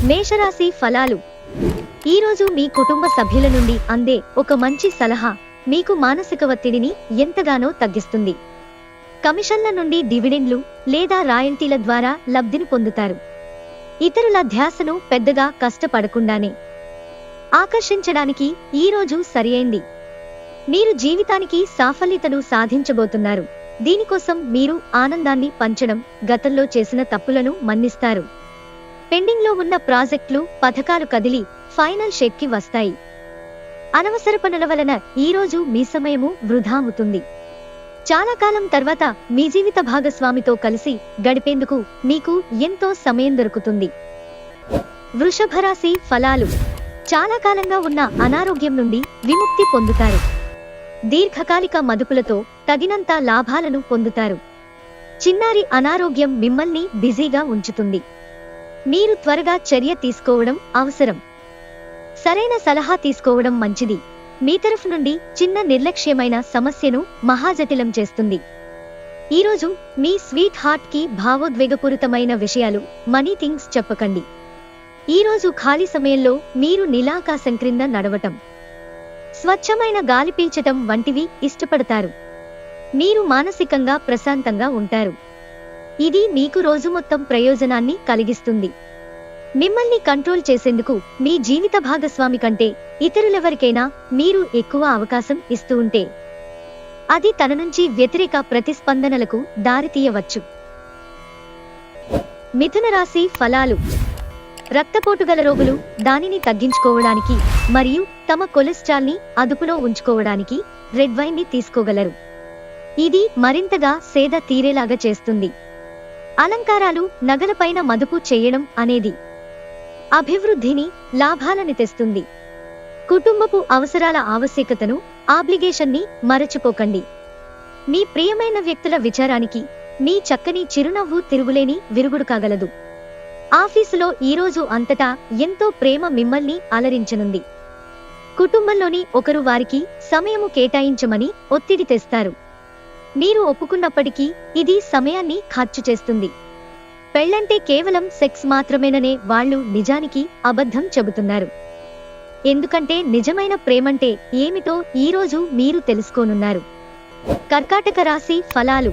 మేషరాశి ఫలాలు. ఈరోజు మీ కుటుంబ సభ్యుల నుండి అందే ఒక మంచి సలహా మీకు మానసిక ఒత్తిడిని ఎంతగానో తగ్గిస్తుంది. కమిషన్ల నుండి డివిడెండ్లు లేదా రాయల్టీల ద్వారా లబ్ధిని పొందుతారు. ఇతరుల ధ్యాసను పెద్దగా కష్టపడకుండానే ఆకర్షించడానికి ఈరోజు సరియైంది. మీరు జీవితానికి సాఫల్యతను సాధించబోతున్నారు. దీనికోసం మీరు ఆనందాన్ని పంచడం, గతంలో చేసిన తప్పులను మన్నిస్తారు. పెండింగ్లో ఉన్న ప్రాజెక్టులు, పథకాలు కదిలి ఫైనల్ షేప్కి వస్తాయి. అనవసర పనుల వలన ఈరోజు మీ సమయము వృధా అవుతుంది. చాలా కాలం తర్వాత మీ జీవిత భాగస్వామితో కలిసి గడిపేందుకు మీకు ఎంతో సమయం దొరుకుతుంది. వృషభ రాశి ఫలాలు. చాలా కాలంగా ఉన్న అనారోగ్యం నుండి విముక్తి పొందుతారు. దీర్ఘకాలిక మదుపులతో తగినంత లాభాలను పొందుతారు. చిన్నారి అనారోగ్యం మిమ్మల్ని బిజీగా ఉంచుతుంది. మీరు త్వరగా చర్య తీసుకోవడం అవసరం. సరైన సలహా తీసుకోవడం మంచిది. మీ తరఫు నుండి చిన్న నిర్లక్ష్యమైన సమస్యను మహాజటిలం చేస్తుంది. ఈరోజు మీ స్వీట్ హార్ట్ కి భావోద్వేగపూరితమైన విషయాలు, మనీ థింగ్స్ చెప్పకండి. ఈరోజు ఖాళీ సమయంలో మీరు నీలాకాశం క్రింద నడవటం, స్వచ్ఛమైన గాలి పీల్చటం వంటివి ఇష్టపడతారు. మీరు మానసికంగా ప్రశాంతంగా ఉంటారు. ఇది మీకు రోజు మొత్తం ప్రయోజనాన్ని కలిగిస్తుంది. మిమ్మల్ని కంట్రోల్ చేసేందుకు మీ జీవిత భాగస్వామి కంటే ఇతరులెవరికైనా మీరు ఎక్కువ అవకాశం ఇస్తూ ఉంటే అది తన నుంచి వ్యతిరేక ప్రతిస్పందనలకు దారితీయవచ్చు. మిథున రాశి ఫలాలు. రక్తపోటు గల రోగులు దానిని తగ్గించుకోవడానికి మరియు తమ కొలెస్ట్రాల్ ని అదుపులో ఉంచుకోవడానికి రెడ్ వైన్ ని తీసుకోగలరు. ఇది మరింతగా సేద తీరేలాగా చేస్తుంది. అలంకారాలు, నగలపైన మదుపు చేయడం అనేది అభివృద్ధిని, లాభాలని తెస్తుంది. కుటుంబపు అవసరాల ఆవశ్యకతను, ఆబ్లిగేషన్ ని మరచిపోకండి. మీ ప్రియమైన వ్యక్తుల విచారానికి మీ చక్కని చిరునవ్వు తిరుగులేని విరుగుడు కాగలదు. ఆఫీసులో ఈరోజు అంతటా ఎంతో ప్రేమ మిమ్మల్ని అలరించనుంది. కుటుంబంలోని ఒకరు వారికి సమయము కేటాయించమని ఒత్తిడి తెస్తారు. మీరు ఒప్పుకున్నప్పటికీ ఇది సమయాన్ని ఖర్చు చేస్తుంది. పెళ్లంటే కేవలం సెక్స్ మాత్రమేననే వాళ్ళు నిజానికి అబద్ధం చెబుతున్నారు. ఎందుకంటే నిజమైన ప్రేమంటే ఏమిటో ఈరోజు మీరు తెలుసుకోనున్నారు. కర్కాటక రాశి ఫలాలు.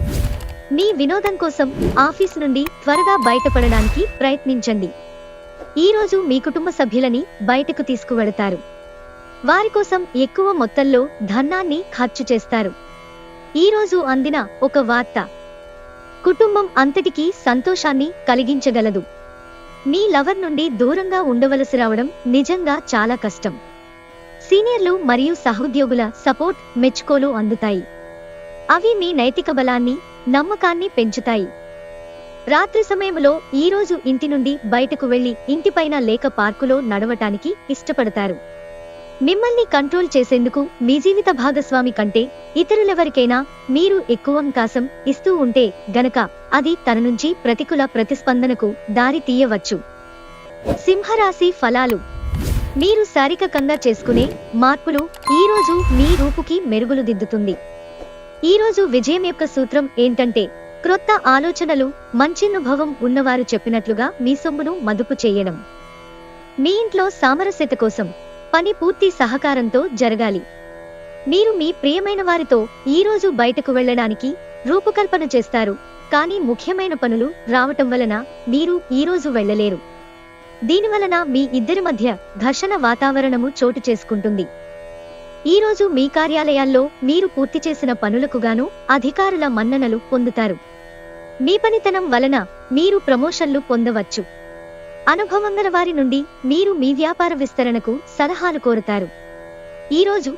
మీ వినోదం కోసం ఆఫీసు నుండి త్వరగా బయటపడడానికి ప్రయత్నించండి. ఈరోజు మీ కుటుంబ సభ్యులని బయటకు తీసుకువెడతారు. వారి కోసం ఎక్కువ మొత్తంలో ధనాన్ని ఖర్చు చేస్తారు. ఈరోజు అందిన ఒక వార్త కుటుంబం అంతటికీ సంతోషాన్ని కలిగించగలదు. మీ లవర్ నుండి దూరంగా ఉండవలసి రావడం నిజంగా చాలా కష్టం. సీనియర్లు మరియు సహోద్యోగుల సపోర్ట్, మెచ్చుకోలు అందుతాయి. అవి మీ నైతిక బలాన్ని, నమ్మకాన్ని పెంచుతాయి. రాత్రి సమయంలో ఈరోజు ఇంటి నుండి బయటకు వెళ్లి ఇంటిపైన లేక పార్కులో నడవటానికి ఇష్టపడతారు. మిమ్మల్ని కంట్రోల్ చేసేందుకు మీ జీవిత భాగస్వామి కంటే ఇతరులెవరికైనా మీరు ఎక్కువ అవకాశం ఇస్తూ ఉంటే గనక అది తన నుంచి ప్రతికూల ప్రతిస్పందనకు దారి తీయవచ్చు. సింహరాశి ఫలాలు. మీరు శారీరకంగా చేసుకునే మార్పులు ఈరోజు మీ రూపుకి మెరుగులు దిద్దుతుంది. ఈరోజు విజయం యొక్క సూత్రం ఏంటంటే క్రొత్త ఆలోచనలు, మంచినుభవం ఉన్నవారు చెప్పినట్లుగా మీ సొమ్మును మదుపు చేయడం. మీ ఇంట్లో సామరస్యత కోసం పని పూర్తి సహకారంతో జరగాలి. మీరు మీ ప్రియమైన వారితో ఈరోజు బయటకు వెళ్లడానికి రూపకల్పన చేస్తారు. కానీ ముఖ్యమైన పనులు రావటం వలన మీరు ఈరోజు వెళ్లలేరు. దీనివలన మీ ఇద్దరి మధ్య ఘర్షణ వాతావరణము చోటు చేసుకుంటుంది. ఈరోజు మీ కార్యాలయాల్లో మీరు పూర్తి చేసిన పనులకు గాను అధికారుల మన్ననలు పొందుతారు. మీ పనితనం వలన మీరు ప్రమోషన్లు పొందవచ్చు. అనుభవంగల వారి నుండి మీరు మీ వ్యాపార విస్తరణకు సలహాలు కోరుతారు. ఈరోజు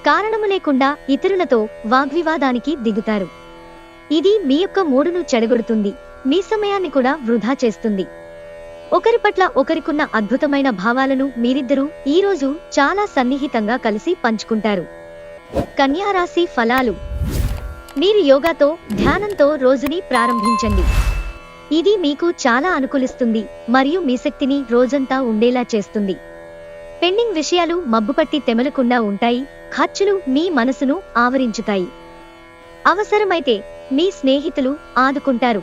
కారణము లేకుండా ఇతరులతో వాగ్వివాదానికి దిగుతారు. ఇది మీ యొక్క మూడును చెడగొడుతుంది. మీ సమయాన్ని కూడా వృధా చేస్తుంది. ఒకరి పట్ల ఒకరికున్న అద్భుతమైన భావాలను మీరిద్దరూ ఈరోజు చాలా సన్నిహితంగా కలిసి పంచుకుంటారు. కన్యా రాశి ఫలాలు. మీరు యోగాతో, ధ్యానంతో రోజుని ప్రారంభించండి. ఇది మీకు చాలా అనుకూలిస్తుంది మరియు మీ శక్తిని రోజంతా ఉండేలా చేస్తుంది. పెండింగ్ విషయాలు మబ్బుపట్టి తెమలకుండా ఉంటాయి. ఖర్చులు మీ మనసును ఆవరించుతాయి. అవసరమైతే మీ స్నేహితులు ఆదుకుంటారు.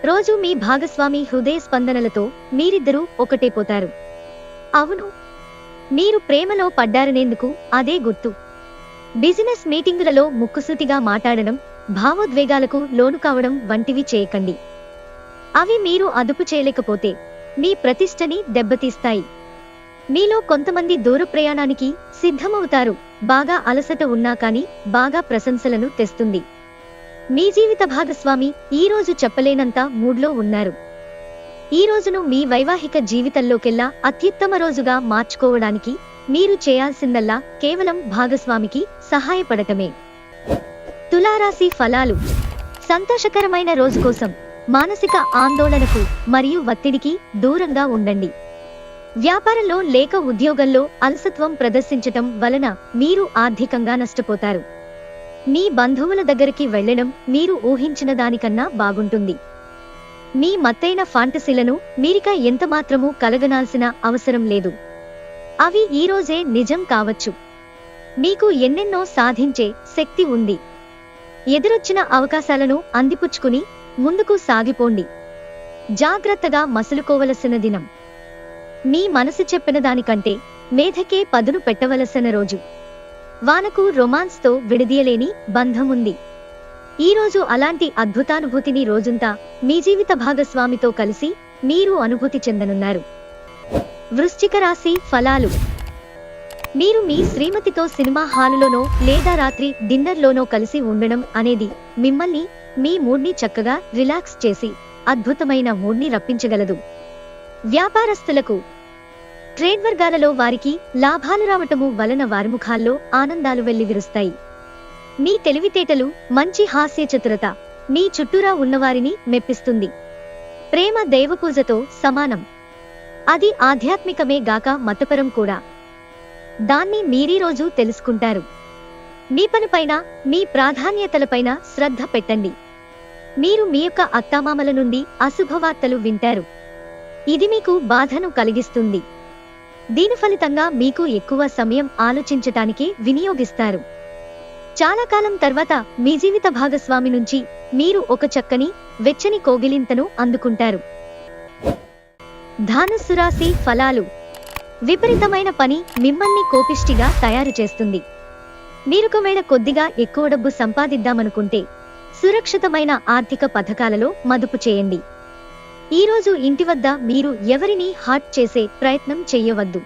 రోజు మీ భాగస్వామి హృదయ స్పందనలతో మీరిద్దరూ ఒకటైపోతారు. అవును, మీరు ప్రేమలో పడ్డారనేందుకు అదే గుర్తు. బిజినెస్ మీటింగులలో ముక్కుసూటిగా మాట్లాడడం, భావోద్వేగాలకు లోను కావడం వంటివి చేయకండి. అవి మీరు అదుపు చేయలేకపోతే మీ ప్రతిష్టని దెబ్బతీస్తాయి. మీలో కొంతమంది దూర ప్రయాణానికి సిద్ధమవుతారు. బాగా అలసట ఉన్నా కానీ బాగా ప్రశంసలను తెస్తుంది. మీ జీవిత భాగస్వామి ఈ రోజు చెప్పలేనంత మూడ్లో ఉన్నారు. ఈ రోజును మీ వైవాహిక జీవితంలోకెల్లా అత్యుత్తమ రోజుగా మార్చుకోవడానికి మీరు చేయాల్సిందల్లా కేవలం భాగస్వామికి సహాయపడటమే. తులారాశి ఫలాలు. సంతోషకరమైన రోజు కోసం మానసిక ఆందోళనకు మరియు ఒత్తిడికి దూరంగా ఉండండి. వ్యాపారంలో లేక ఉద్యోగంలో అలసత్వం ప్రదర్శించటం వలన మీరు ఆర్థికంగా నష్టపోతారు. మీ బంధువుల దగ్గరికి వెళ్లడం మీరు ఊహించిన దానికన్నా బాగుంటుంది. మీ మత్తైన ఫాంటసీలను మీరిక ఎంతమాత్రమూ కలగనాల్సిన అవసరం లేదు. అవి ఈరోజే నిజం కావచ్చు. మీకు ఎన్నెన్నో సాధించే శక్తి ఉంది. ఎదురొచ్చిన అవకాశాలను అందిపుచ్చుకుని ముందుకు సాగిపోండి. జాగ్రత్తగా మసులుకోవలసిన దినం. మీ మనసు చెప్పిన దానికంటే మేధకే పదును పెట్టవలసిన రోజు. వానకు రొమాన్స్తో విడదీయలేని బంధముంది. ఈరోజు అలాంటి అద్భుతానుభూతిని రోజంతా మీ జీవిత భాగస్వామితో కలిసి మీరు అనుభూతి చెందనున్నారు. వృశ్చిక రాశి ఫలాలు. మీరు మీ శ్రీమతితో సినిమా హాలులోనో లేదా రాత్రి డిన్నర్లోనో కలిసి ఉండడం అనేది మిమ్మల్ని మీ మూడ్ని చక్కగా రిలాక్స్ చేసి అద్భుతమైన మూడ్ని రప్పించగలదు. వ్యాపారస్తులకు ట్రేడ్ వర్గాలలో వారికి లాభాలు రావటము వలన వారి ముఖాల్లో ఆనందాలు వెల్లివిరుస్తాయి. మీ తెలివితేటలు, మంచి హాస్య చతురత మీ చుట్టూరా ఉన్నవారిని మెప్పిస్తుంది. ప్రేమ దైవపూజతో సమానం. అది ఆధ్యాత్మికమే గాక మతపరం కూడా. దాన్ని మీరీ రోజు తెలుసుకుంటారు. మీ పనిపైన, మీ ప్రాధాన్యతలపైన శ్రద్ధ పెట్టండి. మీరు మీ యొక్క అత్తామామల నుండి అశుభవార్తలు వింటారు. ఇది మీకు బాధను కలిగిస్తుంది. దీని ఫలితంగా మీకు ఎక్కువ సమయం ఆలోచించటానికి వినియోగిస్తారు. చాలా కాలం తర్వాత మీ జీవిత భాగస్వామి నుంచి మీరు ఒక చక్కని, వెచ్చని కోగిలింతను అందుకుంటారు. ధనుస్సు రాశి ఫలాలు. విపరీతమైన పని మిమ్మల్ని కోపిష్టిగా తయారు చేస్తుంది. మీరొకవేళ కొద్దిగా ఎక్కువ డబ్బు సంపాదిద్దామనుకుంటే సురక్షితమైన ఆర్థిక పథకాలలో మదుపు చేయండి. ఈరోజు ఇంటి వద్ద మీరు ఎవరినీ హర్ట్ చేసే ప్రయత్నం చెయ్యవద్దు.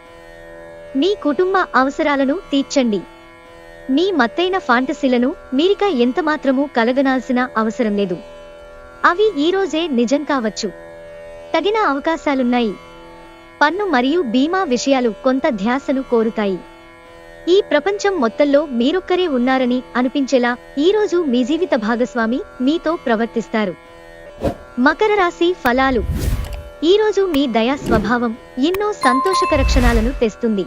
మీ కుటుంబ అవసరాలను తీర్చండి. మీ మత్తైన ఫాంటసీలను మీరిక ఎంతమాత్రమూ కలగనాల్సిన అవసరం లేదు. అవి ఈరోజే నిజం కావచ్చు. తగిన అవకాశాలున్నాయి. పన్ను మరియు బీమా విషయాలు కొంత ధ్యాసను కోరుతాయి. ఈ ప్రపంచం మొత్తంలో మీరొక్కరే ఉన్నారని అనిపించేలా ఈరోజు మీ జీవిత భాగస్వామి మీతో ప్రవర్తిస్తారు. మకర రాశి ఫలాలు. ఈరోజు మీ దయా స్వభావం ఎన్నో సంతోషకర క్షణాలను తెస్తుంది.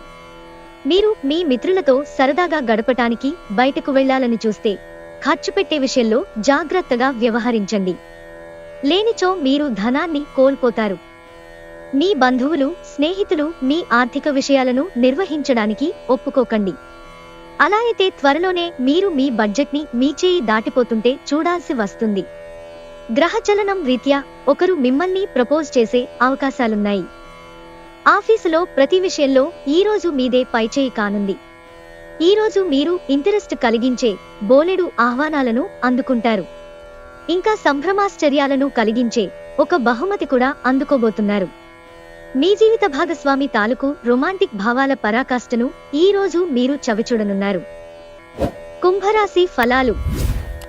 మీరు మీ మిత్రులతో సరదాగా గడపటానికి బయటకు వెళ్లాలని చూస్తే ఖర్చు పెట్టే విషయంలో జాగ్రత్తగా వ్యవహరించండి. లేనిచో మీరు ధనాన్ని కోల్పోతారు. మీ బంధువులు, స్నేహితులు మీ ఆర్థిక విషయాలను నిర్వహించడానికి ఒప్పుకోకండి. అలా అయితే త్వరలోనే మీరు మీ బడ్జెట్ని మీ చేయి దాటిపోతుంటే చూడాల్సి వస్తుంది. గ్రహచలనం రీత్యా ఒకరు మిమ్మల్ని ప్రపోజ్ చేసే అవకాశాలున్నాయి. ఆఫీసులో ప్రతి విషయంలో ఈరోజు మీదే పైచేయి కానుంది. ఈరోజు మీరు ఇంట్రెస్ట్ కలిగించే బోలెడు ఆహ్వానాలను అందుకుంటారు. ఇంకా సంభ్రమాశ్చర్యాలను కలిగించే ఒక బహుమతి కూడా అందుకోబోతున్నారు. మీ జీవిత భాగస్వామి తాలూకు రొమాంటిక్ భావాల పరాకాష్ఠను ఈరోజు మీరు చవిచూడనున్నారు. కుంభరాశి ఫలాలు.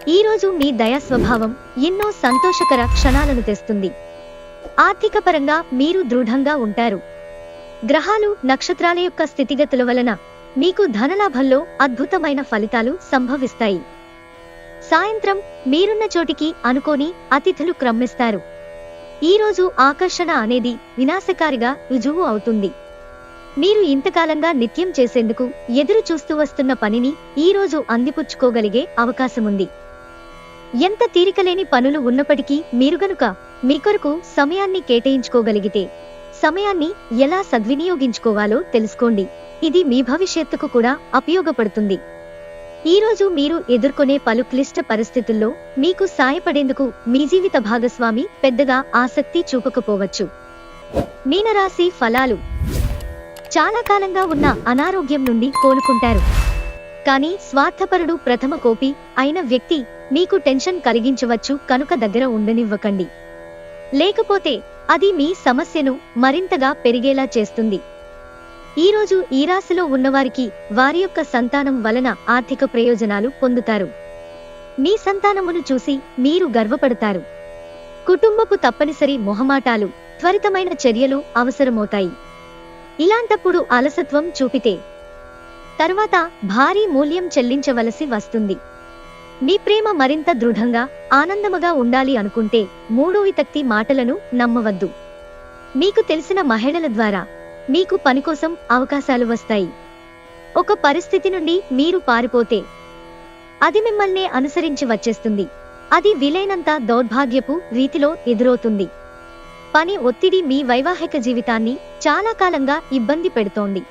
ఈరోజు మీ దయా స్వభావం ఎన్నో సంతోషకర క్షణాలను తెస్తుంది. ఆర్థిక పరంగా మీరు దృఢంగా ఉంటారు. గ్రహాలు, నక్షత్రాల యొక్క స్థితిగతుల వలన మీకు ధనలాభంలో అద్భుతమైన ఫలితాలు సంభవిస్తాయి. సాయంత్రం మీరున్న చోటికి అనుకోని అతిథులు క్రమ్మిస్తారు. ఈరోజు ఆకర్షణ అనేది వినాశకారిగా రుజువు అవుతుంది. మీరు ఇంతకాలంగా నిత్యం చేసేందుకు ఎదురు చూస్తూ వస్తున్న పనిని ఈరోజు అందిపుచ్చుకోగలిగే అవకాశముంది. ఎంత తీరికలేని పనులు ఉన్నప్పటికీ మీరు గనుక మీ కొరకు సమయాన్ని కేటాయించుకోగలిగితే సమయాన్ని ఎలా సద్వినియోగించుకోవాలో తెలుసుకోండి. ఇది మీ భవిష్యత్తుకు కూడా ఉపయోగపడుతుంది. ఈరోజు మీరు ఎదుర్కొనే పలు క్లిష్ట పరిస్థితుల్లో మీకు సాయపడేందుకు మీ జీవిత భాగస్వామి పెద్దగా ఆసక్తి చూపకపోవచ్చు. మీనరాశి ఫలాలు. చాలా కాలంగా ఉన్న అనారోగ్యం నుండి కోలుకుంటారు. కానీ స్వార్థపరుడు ప్రథమ కోపి అయిన వ్యక్తి మీకు టెన్షన్ కలిగించవచ్చు కనుక దగ్గర ఉండనివ్వకండి. లేకపోతే అది మీ సమస్యను మరింతగా పెరిగేలా చేస్తుంది. ఈరోజు ఈ రాశిలో ఉన్నవారికి వారి యొక్క సంతానం వలన ఆర్థిక ప్రయోజనాలు పొందుతారు. మీ సంతానమును చూసి మీరు గర్వపడతారు. కుటుంబపు తప్పనిసరి మొహమాటాలు, త్వరితమైన చర్యలు అవసరమవుతాయి. ఇలాంటప్పుడు అలసత్వం చూపితే తర్వాత భారీ మూల్యం చెల్లించవలసి వస్తుంది. మీ ప్రేమ మరింత దృఢంగా, ఆనందముగా ఉండాలి అనుకుంటే మూడో వితక్తి మాటలను నమ్మవద్దు. మీకు తెలిసిన మహిళల ద్వారా మీకు పనికోసం అవకాశాలు వస్తాయి. ఒక పరిస్థితి నుండి మీరు పారిపోతే అది మిమ్మల్నే అనుసరించి వచ్చేస్తుంది. అది వీలైనంత దౌర్భాగ్యపు రీతిలో ఎదురవుతుంది. పని ఒత్తిడి మీ వైవాహిక జీవితాన్ని చాలా కాలంగా ఇబ్బంది పెడుతోంది.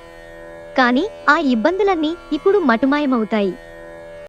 కానీ ఆ ఇబ్బందులన్నీ ఇప్పుడు మటుమాయమవుతాయి.